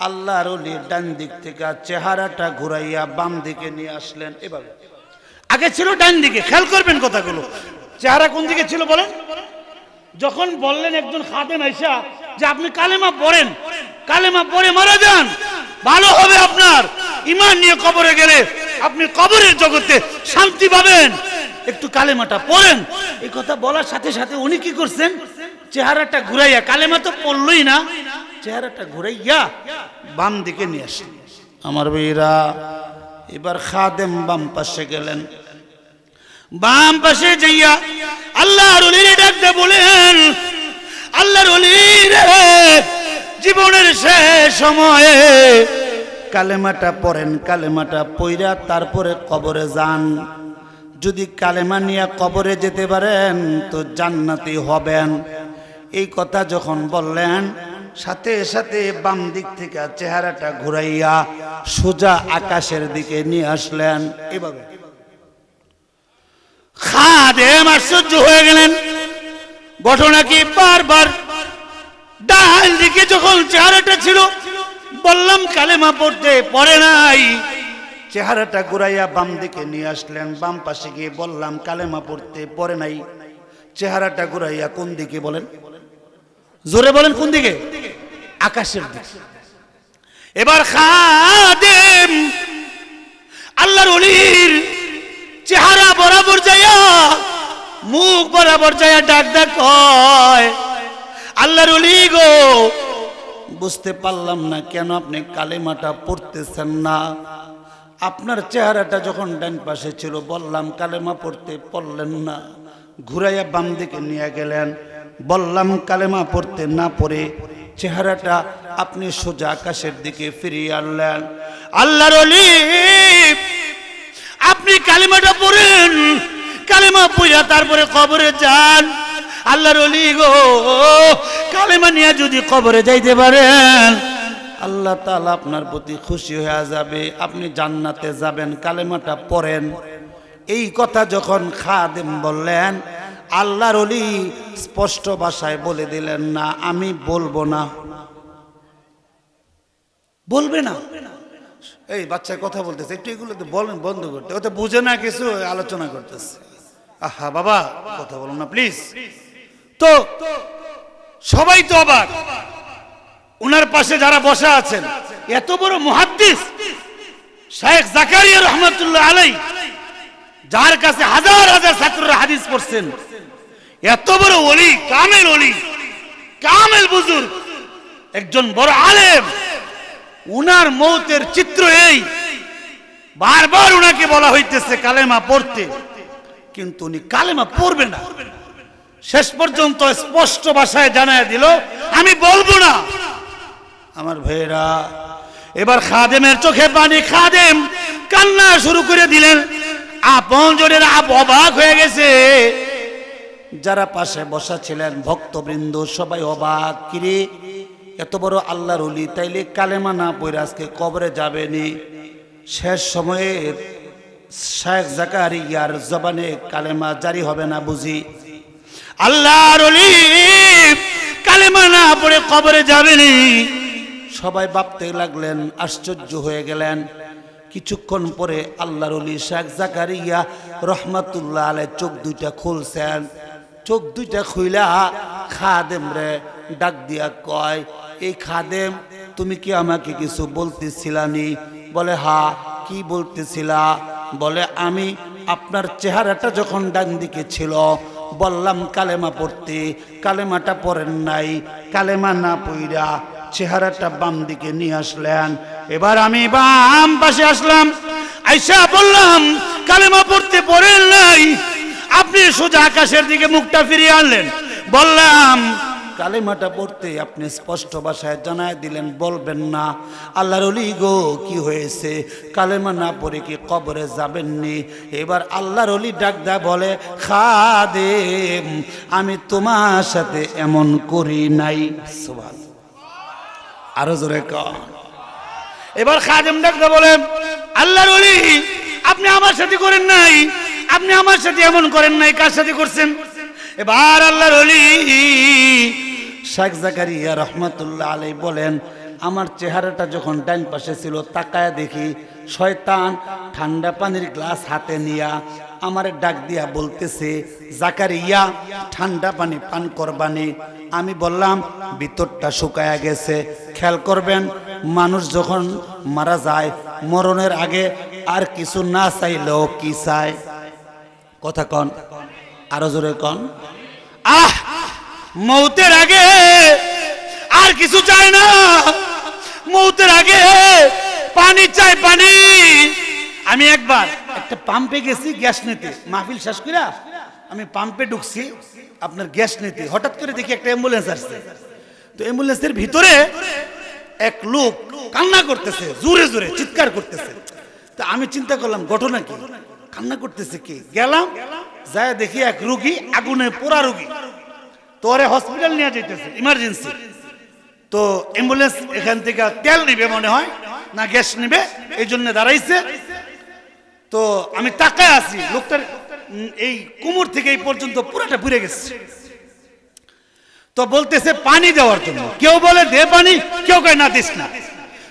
আল্লাহর ওলি ডান দিক থেকে চেহারাটা ঘুরাইয়া বাম দিকে নিয়ে আসলেন। এভাবে আগে ছিল ডান দিকে, খেয়াল করবেন কথাগুলো। চেহারা কোন দিকে ছিল বলেন? যখন বললেন একজন খাদেম আইসা যে আপনি কালেমা পড়েন, কালেমা পড়ে মারা যান, ভালো হবে, আপনার ঈমান নিয়ে কবরে গেলে আপনি কবরের জগতে শান্তি পাবেন, একটু কালেমাটা পড়েন। এই কথা বলার সাথে সাথে উনি কি করছেন? চেহারাটা ঘুরাইয়া, কালেমা তো পড়লই না, চেহারাটা ঘুরাইয়া বাম দিকে নিয়ে আসেন। আমার ভাইরা, এবার খাদেম বাম পাশে গেলেন, বাম পাশে যাইয়া আল্লাহর ওলিরে ডাকতে বলেন, আল্লাহর ওলি রে, জীবনের শেষ সময়ে কালেমাটা পড়েন, কালেমাটা পইরা তারপরে কবরে যান। যদি কালেমা নিয়ে কবরে যেতে পারেন তো জান্নাতি হবেন। এই কথা যখন বললেন, সাথে সাথে বাম দিক থেকে চেহারাটা ঘুরাইয়া সোজা আকাশের দিকে নিয়ে আসলেন। এভাবে খাদেম আশ্চর্য হয়ে গেলেন, ঘটনা কি, বারবার ডান দিকে যখন চেহারাটা ছিল, বললাম কালেমা পড়তে, পড়ে নাই। চেহারাটা ঘুরাইয়া বাম দিকে নিয়ে আসলেন, বাম পাশে গিয়ে বললাম কালেমা পড়তে, পড়ে নাই। চেহারাটা ঘুরাইয়া কোন দিকে বলেন, জোরে বলেন কোন দিকে? আকাশের দিকে। এবার খাদেম আল্লাহর ওলির চেহারা বরাবর যাইয়া, মুখ বরাবর যাইয়া ডাক ডাক কয়, আল্লাহর ওলি গো, বুঝতে পারলাম না কেন আপনি কালেমাটা পড়তেছেন না। আপনার চেহারাটা যখন ডান পাশে ছিল, বললাম কালেমা পড়তে, পড়লেন না। ঘুরাইয়া বাম দিকে নিয়ে গেলেন, বললাম কালেমা পড়তে, না পড়ে চেহারাটা আপনি সোজা আকাশের দিকে ফিরিয়ে আনলেন। আল্লাহর ওলি, আপনি কালেমাটা পড়েন, কালেমা পড়া তারপরে কবরে যান। আল্লাহর ওলি গো, কালেমা নিয়ে যদি কবরে যাইতে পারেন, আল্লাহ তাআলা আপনার প্রতি খুশি হয়ে যাবে, আপনি জান্নাতে যাবেন, কালেমাটা পড়েন। এই কথা যখন খাদেম বললেন, আল্লাহর ওলি স্পষ্ট ভাষায় বলে দিলেন, না আমি বলবো না। বলবে না? এই বাচ্চা কথা বলতেছে, একটু এগুলো তো বলেন, বন্ধ করতে, ও তো বুঝে না কিছু, আলোচনা করতেছে। আহা বাবা, কথা বলো না প্লিজ। তো সবাই তো অবাক, উনার পাশে যারা বসা আছেন, এত বড় মুহাদ্দিস শেখ জাকারিয়া রহমাতুল্লাহ আলাইহি, যার কাছে হাজার হাজার ছাত্ররা হাদিস পড়ছেন, এত বড় ওলি, কামেল ওলি, কামেল বুজুর্গ, একজন বড় আলেম, উনার মৌতের চিত্র এই, বারবার উনাকে বলা হইতেছে কালেমা পড়তে, কিন্তু উনি কালেমা পড়বে না। শেষ পর্যন্ত স্পষ্ট ভাষায় জানায় দিল, আমি বলবো না। আমার ভাইয়েরা, এবার খাদেমের চোখে পানি, খাদেম কান্না শুরু করে দিলেন। আপনজনেরা অবাক হয়ে গেছে, যারা পাশে বসা ছিলেন ভক্তবৃন্দ সবাই অবাক, কিরে এত বড় আল্লাহর ওলি, তাইলে কালেমা না পড়ে আজকে কবরে যাবেনি? শেষ সময়ে শেখ জাকারিয়ার জবানে কালেমা জারি হবে না বুঝি? আল্লাহর ওলি কালেমা না পড়ে কবরে যাবেনি? সবাই ভাবতে লাগলেন, আশ্চর্য হয়ে গেলেন। কিছুক্ষণ পরে আল্লাহর ওলি শেখ জাকারিয়া রহমাতুল্লাহ আলাইহি চোখ দুইটা খুলছেন। চোখ দুইটা খুইলা খাদেম রে ডাক দিয়া কয়, এই খাদেম, তুমি কি আমাকে কিছু বলতেছিলানি? বলে হা, কি বলতেছিলা? বলে আমি আপনার চেহারাটা যখন ডান দিকে ছিল, বললাম কালেমা পড়তে, কালেমাটা পড়েন নাই, কালেমা না পইরা চেহারাটা বাম দিকে নিয়ে আসলেন। এবার আমি বাম পাশে আসলাম, আইসা বললাম কালেমা পড়তে, পড়েন নাই, আপনি সোজা আকাশের দিকে মুখটা ফিরিয়ে আনলেন। বললাম কালেমাটা পড়তে, আপনি স্পষ্ট ভাষায় জানায় দিলেন বলবেন না। আল্লাহর ওলি গো, কি হয়েছে? কালেমা না পড়ে কি কবরে যাবেননি? এবার আল্লাহর ওলি ডাক দেয়, বলে খাদেম, আমি তোমার সাথে এমন করি নাই। সুবহান, আরো জোরে কর। এবার খাদেম ডাক দেয়, বলে আল্লাহর ওলি, আপনি আমার সাথে করেন নাই, আপনি আমার সাথে এমন করেন নাই, কার সাথে করছেন? এবার আল্লাহর ওলি শেখ জাকারিয়া রহমাতুল্লাহ আলাইহি বলেন, আমার চেহারাটা যখন ডান পাশে ছিল, তাকায় দেখি শয়তান ঠান্ডা পানির গ্লাস হাতে নিয়া আমারে ডাক দিয়া বলতেছে, জাকারিয়া ঠান্ডা পানি পান করবানি? আমি বললাম ভিতরটা শুকায়া গেছে। খেয়াল করবেন, মানুষ যখন মারা যায়, মরণের আগে আর কিছু না চাইলেও কি চায়? কথা কন, আরো জোরে কন। মৌতের আগে আর কিছু চায় না, মৌতের আগে পানি চাই, পানি। আমি একবার একটা পাম্পে গেছি গ্যাস নিতে, মাহফিল শেষ করে আমি পাম্পে ঢুকছি আপনার গ্যাস নিতে, হঠাৎ করে দেখি একটা অ্যাম্বুলেন্স আসছে। তো অ্যাম্বুলেন্সের ভিতরে এক লোক কান্না করতেছে, জোরে জোরে চিৎকার করতেছে। তা আমি চিন্তা করলাম ঘটনা কি, কান্না করতেছে কি? গেলাম, যায় দেখি এক রোগী, আগুনে পোড়া রোগী, তো ওরে হসপিটাল নিয়ে যাইতেছে, ইমার্জেন্সি। তো অ্যাম্বুলেন্স এখান থেকে তেল নিবে মনে হয়, না গ্যাস নিবে, এই জন্য দাঁড়াইছে। তো আমি তাকায় আছি, লোকটার এই কোমর থেকে এই পর্যন্ত পুরাটা পুড়ে গেছে। তো বলতেছে পানি দেওয়ার জন্য, কেউ বলে দে পানি, কেউ কয় না দিস না।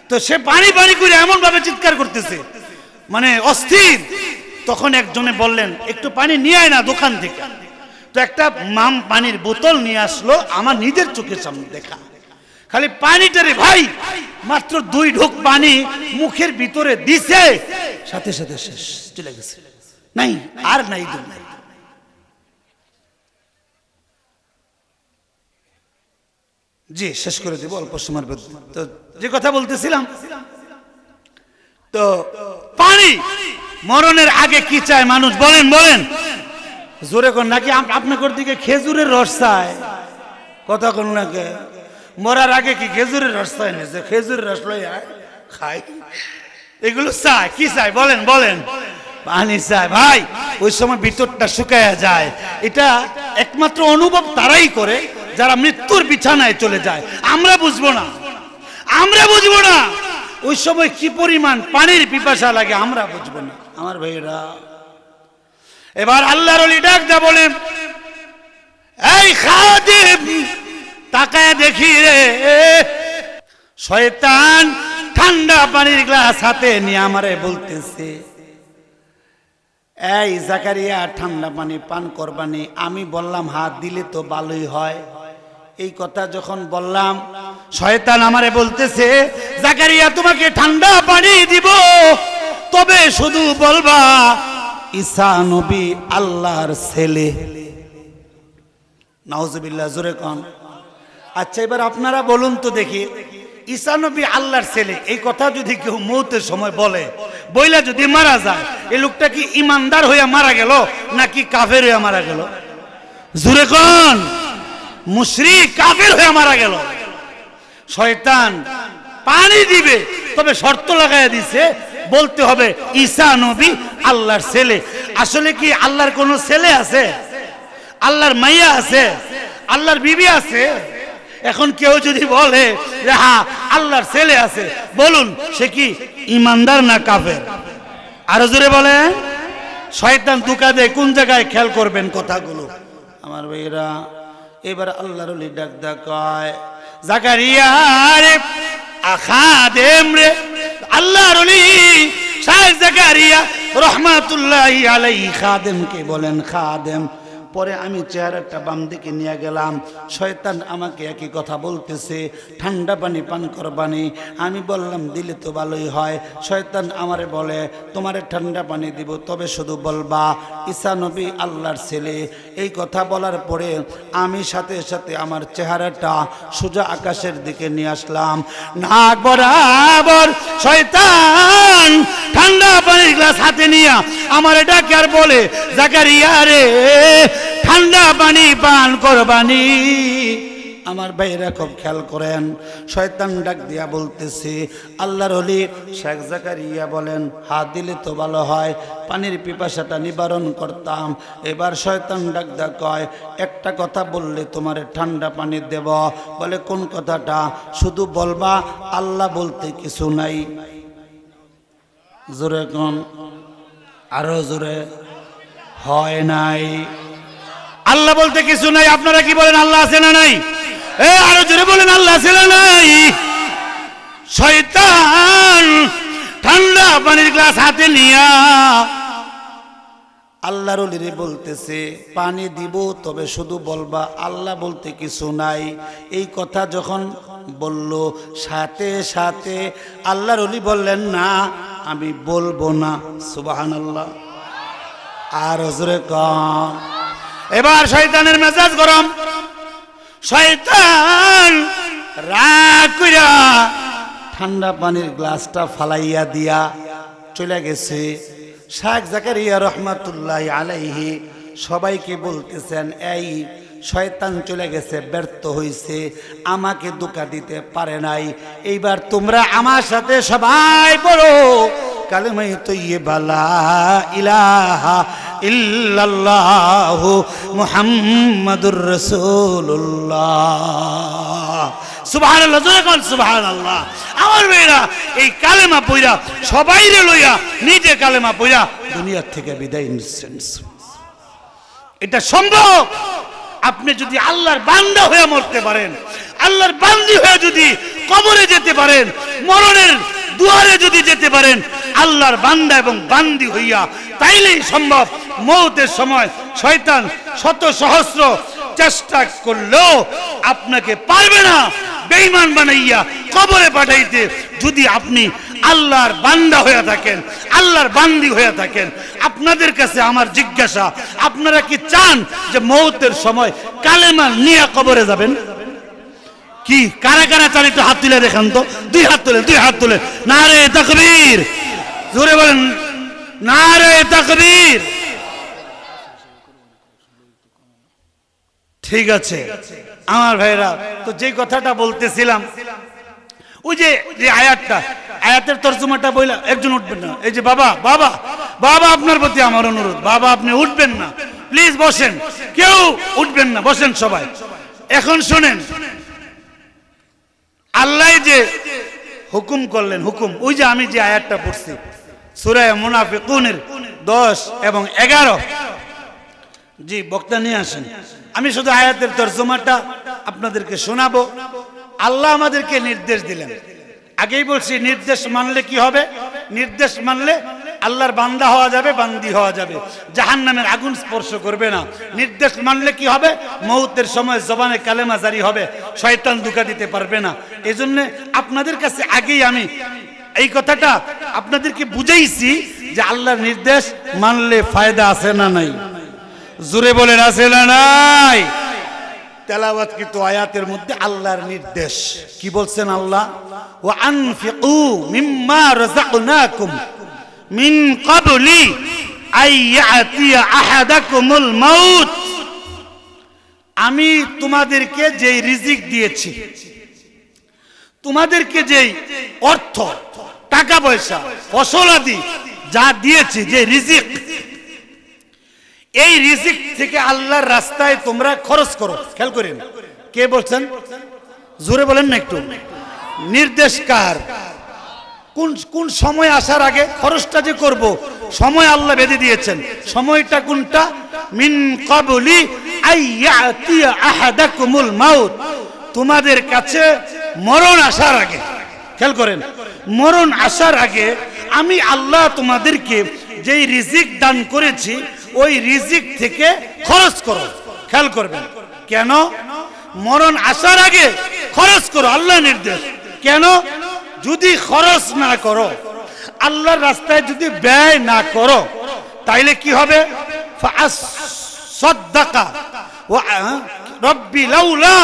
তো সে পানি পানি করে এমন ভাবে চিৎকার করতেছে, মানে অস্থির। তখন একজনে বললেন একটু পানি নিয়ে আয় না দোকান থেকে। তো একটা মাম পানির বোতল নিয়ে আসলো, আমার নিজের চোখের সামনে দেখা। খালি পানিটারে ভাই মাত্র 2 ঢোক পানি মুখের ভিতরে দিছে, সাথে সাথে শেষ, চলে গেছে, নাই আর নাই দুনিয়া। জি শেষ করে দেব অল্প সময়ের মধ্যে। তো যে কথা বলতেছিলাম, তো পানি মরণের আগে কি চায় মানুষ বলেন বলেন জোরে কোন, নাকি আপনাদের দিকে খেজুরের রস চায়? কথা কোন নাকি মরার আগে কি খেজুরের রস চায় না, যে খেজুরের রস লই খাই, এগুলো চায়? কি চায় বলেন বলেন? পানি চায় ভাই। ওই সময় ভিতরটা শুকায়া যায়। এটা একমাত্র অনুভব তারাই করে যারা মৃত্যুর বিছানায় চলে যায়। আমরা বুঝবো না, আমরা বুঝবো না ওই সময় কি পরিমাণ পানির পিপাসা লাগে, আমরা বুঝবো না আমার ভাইরা। এবার আল্লাহর ওলি ডাক দা বলেন, এই খাদিম তাকায় দেখি রে, শয়তান ঠান্ডা পানির গ্লাস হাতে নিয়ে আমারে বলতেছে, এই জাকারিয়া ঠান্ডা পানি পান করবানি? আমি বললাম হাত দিলে তো ভালোই হয়। এই কথা যখন বললাম, শয়তান আমারে বলতেছে, জাকারিয়া তোমাকে ঠান্ডা পানি দিব, তবে শুধু বলবা ঈসা নবী আল্লাহর ছেলে। নাউজুবিল্লাহ, জোরে কোন। আচ্ছা এবার আপনারা বলুন তো দেখি, ঈসা নবী আল্লাহর ছেলে এই কথা যদি কেউ মৌতের সময় বলে, বইলা যদি মারা যায়, এই লোকটা কি ইমানদার হইয়া মারা গেল নাকি কাফের হইয়া মারা গেল? জোরে কোন। মুশরিক কাফের হয়ে মারা গেল। শয়তান পানি দিবে, তবে শর্ত লাগাইয়া দিছে, বলতে হবে ঈসা নবী আল্লাহর ছেলে। আসলে কি আল্লাহর কোন ছেলে আছে? আল্লাহর মাইয়া আছে? আল্লাহর বিবি আছে? এখন কেউ যদি বলে যে হ্যাঁ আল্লাহর ছেলে আছে, বলুন সে কি ইমানদার না কাফের? আরো জোরে বলে। শয়তান ধোঁকা দেয় কোন জায়গায়, খেয়াল করবেন কথাগুলো আমার ভাইরা। এবার আল্লাহর ওলি ডাক দা কয়, জাকারিয়া রে খাদেম রে, আল্লাহর ওলি শাইখ জাকারিয়া রাহমাতুল্লাহি আলাইহি খাদেমকে বলেন খাদেম। পরে আমি চেহারাটা বাম দিকে নিয়ে গেলাম, শয়তান আমাকে একই কথা বলতেছে, ঠান্ডা পানি পান করবানি? আমি বললাম দিলে তো ভালোই হয়। শয়তান আমারে বলে, তোমারে ঠান্ডা পানি দিব, তবে শুধু বলবা ঈসা নবী আল্লাহর ছেলে। এই কথা বলার পরে আমি সাথে সাথে আমার চেহারাটা সোজা আকাশের দিকে নিয়ে আসলাম। নাক বরাবর শয়তান ঠান্ডা পানির গ্লাস হাতে নিয়ে আমার ডাকে আর বলে, জাকারিয়া রে ঠান্ডা পানি পান করবানি? আমার ভাইরা খুব খেয়াল করেন, শয়তান ডাক দিয়া বলতেছে, আল্লাহর ওলি শেখ জাকারিয়া বলেন হাত দিলে তো ভালো হয়, পানির পিপাসাটা নিবারণ করতাম। এবার শয়তান ডাক দা কয়, একটা কথা বললে তোমার ঠান্ডা পানি দেব। বলে কোন কথাটা? শুধু বলবা আল্লাহ বলতে কিছু নাই। জোরে কোন, আরো জোরে। হয় নাই, আল্লাহ বলতে কিছু নাই। আপনারা কি বলেন আল্লাহ আছে না নাই? আরো জোরে বলেন আল্লাহ আছে না নাই? শয়তান ঠান্ডা পানির গ্লাস হাতে নিয়া আল্লাহর ওলিরে বলতেছে, পানি দিব, তবে শুধু বলবা আল্লাহ বলতে কিছু নাই। এই কথা যখন বলল, সাথে সাথে আল্লাহর ওলি বললেন, না আমি বলবো না। সুবহানাল্লাহ। আর জোরে কম। এবার শয়তানের মেজাজ গরম। শয়তান রাগ কইরা ঠান্ডা পানির গ্লাসটা ফালাইয়া দিয়া চলে গেছে। শেখ জাকারিয়া রাহমাতুল্লাহি আলাইহি সবাইকে বলতেছেন, এই শয়তান চলে গেছে, ব্যর্থ হইছে, আমাকে ধোঁকা দিতে পারে নাই। এইবার তোমরা আমার সাথে সবাই পড়ো কালেমা তাইয়্যিবা লা ইলাহা ইল্লাল্লাহু মুহাম্মাদুর রাসূলুল্লাহ। সুবহানাল্লাহ, জোরে বল সুবহানাল্লাহ। আমার মেয়েরা এই কালেমা পড়া সবাইরে লইয়া নিজে কালেমা পড়া দুনিয়া থেকে বিদায় নিচ্ছেন। এটা সম্ভব? আপনি যদি আল্লাহর বান্দা হয়ে মরতে পারেন, আল্লাহর বান্দি হয়ে যদি কবরে যেতে পারেন, মরণের দুয়ারে যদি যেতে পারেন আল্লাহর বান্দা এবং বান্দি হইয়া, তাইলেই সম্ভব। মওতের সময় শয়তান শত সহস্র চেষ্টা করলেও আপনাকে পারবে না বেঈমান বানাইয়া কবরে পাঠাইতে, যদি আপনি আল্লাহর বান্দা হয়ে থাকেন, আল্লাহর বান্দি হয়ে থাকেন। আপনাদের কাছে আমার জিজ্ঞাসা, আপনারা কি চান যে মওতের সময় কালেমা নিয়ে কবরে যাবেন? কি কারা কারা চান একটু হাত তুলে দেখান তো, দুই হাত তুলে, দুই হাত তুলে। নারে তাকবীর, জোরে বলেন নারে তাকবীর। ঠিক আছে আমার ভাইরা, তো যে কথাটা বলতেছিলাম, ওই যে আয়াতটা, আয়াতের তরজমাটা বইলা একজন উঠবেন না। এই যে বাবা বাবা বাবা, আপনার প্রতি আমার অনুরোধ, বাবা আপনি উঠবেন না প্লিজ, বসেন, কেউ উঠবেন না, বসেন সবাই। এখন শুনেন, আল্লাহ যে হুকুম করলেন, হুকুম ওই যে আমি যে আয়াতটা পড়ছি সূরা মুনাফিকুনের 10 এবং 11। জি বক্তা নিয়ে আসেন, আমি শুধু আয়াতের তরজমাটা আপনাদেরকে শোনাবো। আল্লাহ আমাদেরকে নির্দেশ দিলেন, আগেই বলছি নির্দেশ মানলে কি হবে, নির্দেশ মানলে আল্লাহর বান্দা হওয়া যাবে, বান্দি হওয়া যাবে, জাহান্নামের আগুন স্পর্শ করবে না। নির্দেশ মানলে কি হবে, মওতের সময় জবানে কালেমা জারি হবে, শয়তান ধোঁকা দিতে পারবে না। এজন্য আপনাদের কাছে আগেই আমি এই কথাটা আপনাদেরকে বুঝাইছি যে আল্লাহর নির্দেশ মানলে ফায়দা আছে না নাই, জোরে বলেন আছে না নাই। তেলাওয়াতকৃত আয়াতের মধ্যে আল্লাহর নির্দেশ কি বলছেন আল্লাহ, ওয়া আনফিকু মিম্মা রাযাকনাকুম মিন ক্বাবলি আইয়াতিয়া আহাদাকুমুল মাউত। আমি তোমাদেরকে যেই রিজিক দিয়েছি, তোমাদেরকে যেই অর্থ, টাকা পয়সা, ফসলাদি যা দিয়েছি, যে রিজিক, এই রিজিক থেকে আল্লাহর রাস্তায় তোমরা খরচ করো। খেয়াল করেন, কে বলছেন জোরে বলেন না একটু। নির্দেশ কার? কোন কোন সময় আসার আগে খরচটা যে করব, সময় আল্লাহ বেঁধে দিয়েছেন। সময়টা কোনটা? মিন ক্বাবলি আইয়াতিয়া আহাদাকুমুল মাউত, তোমাদের কাছে মরণ আসার আগে। খেয়াল করেন, মরণ আসার আগে আমি আল্লাহ তোমাদেরকে যেই রিজিক দান করেছি, ওই রিজিক থেকে খরচ করো। খেয়াল করবেন, কেন? মরণ আসার আগে খরচ করো, আল্লাহ নির্দেশ। কেন? যদি খরচ না করো, আল্লাহর রাস্তায় যদি ব্যয় না করো, তাইলে কি হবে? ফাআসসাদাকা ওয়া রব্বি লাউলা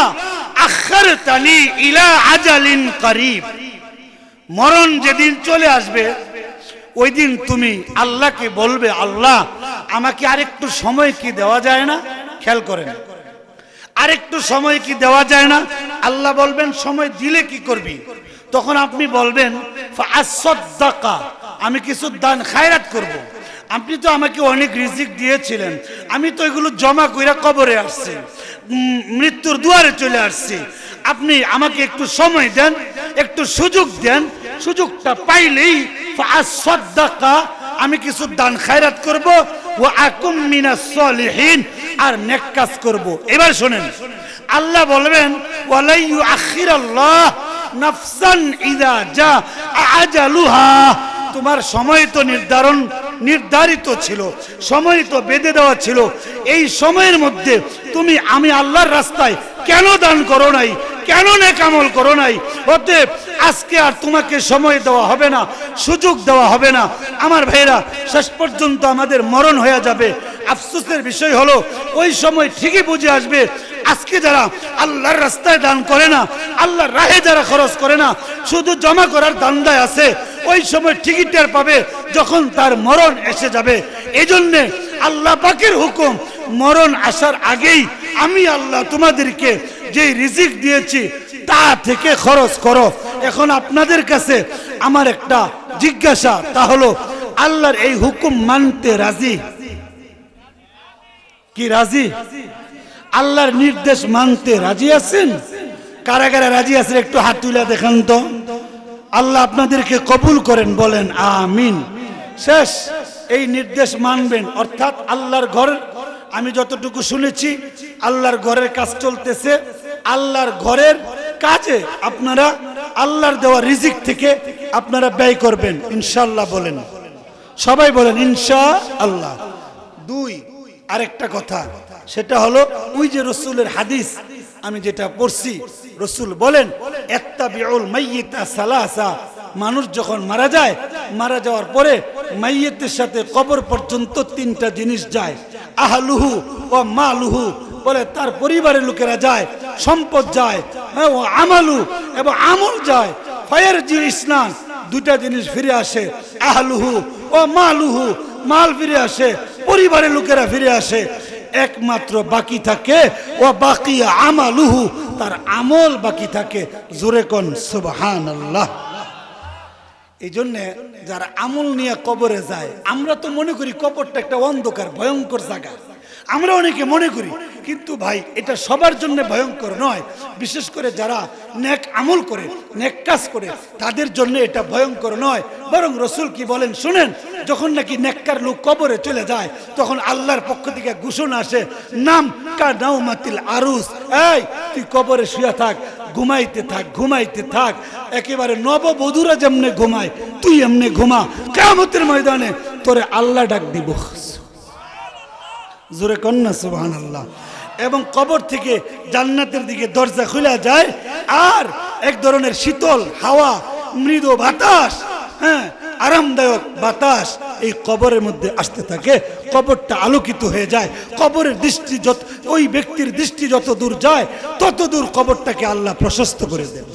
আখারতানি ইলা আজালিন করিব। মরণ যেদিন চলে আসবে, ওই দিন তুমি আল্লাহকে বলবে, আল্লাহ আমাকে আরেকটু সময় কি দেওয়া যায় না? খেয়াল করেন, আরেকটু সময় কি দেওয়া যায় না? আল্লাহ বলবেন, সময় দিলে কি করবি? তখন আপনি বলবেন, ফাআসসাদাকা, আমি কিছু দান খায়রাত করব। আপনি তো আমাকে অনেক রিজিক দিয়েছিলেন, আমি তো এগুলো জমা কইরা কবরে আসছি, মৃত্যুর দুয়ারে চলে আসছি। আপনি আমাকে একটু সময় দেন, একটু সুযোগ দেন। সুযোগটা পাইলেই ফাআসসাদাকা, আমি কিছু দান খায়রাত করব, ওয়া আকুম মিনাস সলিহিন, আর নেক কাজ করব। এবার শুনেন, আল্লাহ বলবেন, ওয়ালা ইউআখিরাল্লাহ নাফসান ইযা জা আজালুহা। তোমার সময় তো নির্ধারিত ছিল, সময় তো বেঁধে দেওয়া ছিল। এই সময়ের মধ্যে তুমি আমি আল্লাহর রাস্তায় কেন দান করো নাই, কেন নেক আমল করো নাই? অতএব আজকে আর তোমাকে সময় দেওয়া হবে না, সুযোগ দেওয়া হবে না। আমার ভাইরা, শেষ পর্যন্ত আমাদের মরণ হয়ে যাবে। আফসোসের বিষয় হলো, ওই সময় ঠিকই বুঝে আসবে, আজকে যারা আল্লাহর রাস্তায় দান করে না, আল্লাহর রাহে যারা খরচ করে না, শুধু জমা করার ধান্দায় আছে, ওই সময় ঠিকই টের পাবে যখন তার মরণ এসে যাবে। এজন্য আল্লাহ পাকের হুকুম, মরণ আসার আগেই আমি আল্লাহ তোমাদেরকে যে রিজিক দিয়েছি তা থেকে খরচ করো। এখন আপনাদের কাছে আমার একটা জিজ্ঞাসা, তা হলো, আল্লাহর এই হুকুম মানতে রাজি কি? রাজি? আল্লাহর নির্দেশ মানতে রাজি আছেন? কারা কারা রাজি আছেন একটু হাত তুলে দেখান তো। আল্লাহ আপনাদেরকে কবুল করেন, বলেন আমিন। শেষ, এই নির্দেশ মানবেন, অর্থাৎ আল্লাহর ঘর আমি যতটুকু শুনেছি আল্লাহর ঘরের কাজ চলতেছে। আল্লাহর ঘরের কাজে আপনারা আল্লাহর দেওয়া রিজিক থেকে আপনারা ব্যয় করবেন ইনশাআল্লাহ। বলেন সবাই, বলেন ইনশাআল্লাহ। দুই, আরেকটা কথা, সেটা হলো ওই যে রসুলের হাদিস আমি যেটা পড়ছি, রসুল বলেন ইত্তাবিউল মাইয়িতা সালাসা, মানুষ যখন মারা যায়, মারা যাওয়ার পরে মাইয়িতের সাথে কবর পর্যন্ত তিনটা জিনিস যায়। আহলুহু ওয়া মালুহু, বলে তার পরিবারের লোকেরা যায়, সম্পদ যায়, ও আমালু এবং আমল যায়। ফায়ারজি ইসলাম, দুটা জিনিস ফিরে আসে। আহলুহু ও মালুহু, মাল ফিরে আসে, পরিবারের লোকেরা ফিরে আসে। একমাত্র বাকি থাকে ও বাকি আমালুহু, তার আমল বাকি থাকে। জোরে কোন সুবহানাল্লাহ। এই জন্যে যারা আমল নিয়ে কবরে যায়, আমরা তো মনে করি কবরটা একটা অন্ধকার ভয়ঙ্কর জায়গা, আমরা অনেকে মনে করি, কিন্তু ভাই এটা সবার জন্য ভয়ঙ্কর নয়। বিশেষ করে যারা নেক আমল করে, নেক কাজ করে, তাদের জন্য এটা ভয়ঙ্কর নয়। বরং রসুল কি বলেন শুনেন, যখন নাকি নেককার লোক কবরে চলে যায়, তখন আল্লাহর পক্ষ থেকে ঘোষণা আসে, নাম কা নাওমাতিল আরুস, এই তুই কবরে শুয়ে থাক, ঘুমাইতে থাক, ঘুমাইতে থাক। একেবারে নববধূরা যেমনে ঘুমায়, তুই এমনি ঘুমা। কিয়ামতের ময়দানে তোরে আল্লাহ ডাক দিব। জোরে কন্যা সুবহানাল্লাহ। এবং কবর থেকে জান্নাতের দিকে দরজা খুলে যায়, আর এক ধরনের শীতল হাওয়া, মৃদু বাতাস, হ্যাঁ আরামদায়ক বাতাস এই কবরের মধ্যে আসতে থাকে। কবরটা আলোকিত হয়ে যায়। কবরের দৃষ্টি যত, ওই ব্যক্তির দৃষ্টি যত দূর যায়, তত দূর কবরটাকে আল্লাহ প্রশস্ত করে দেন।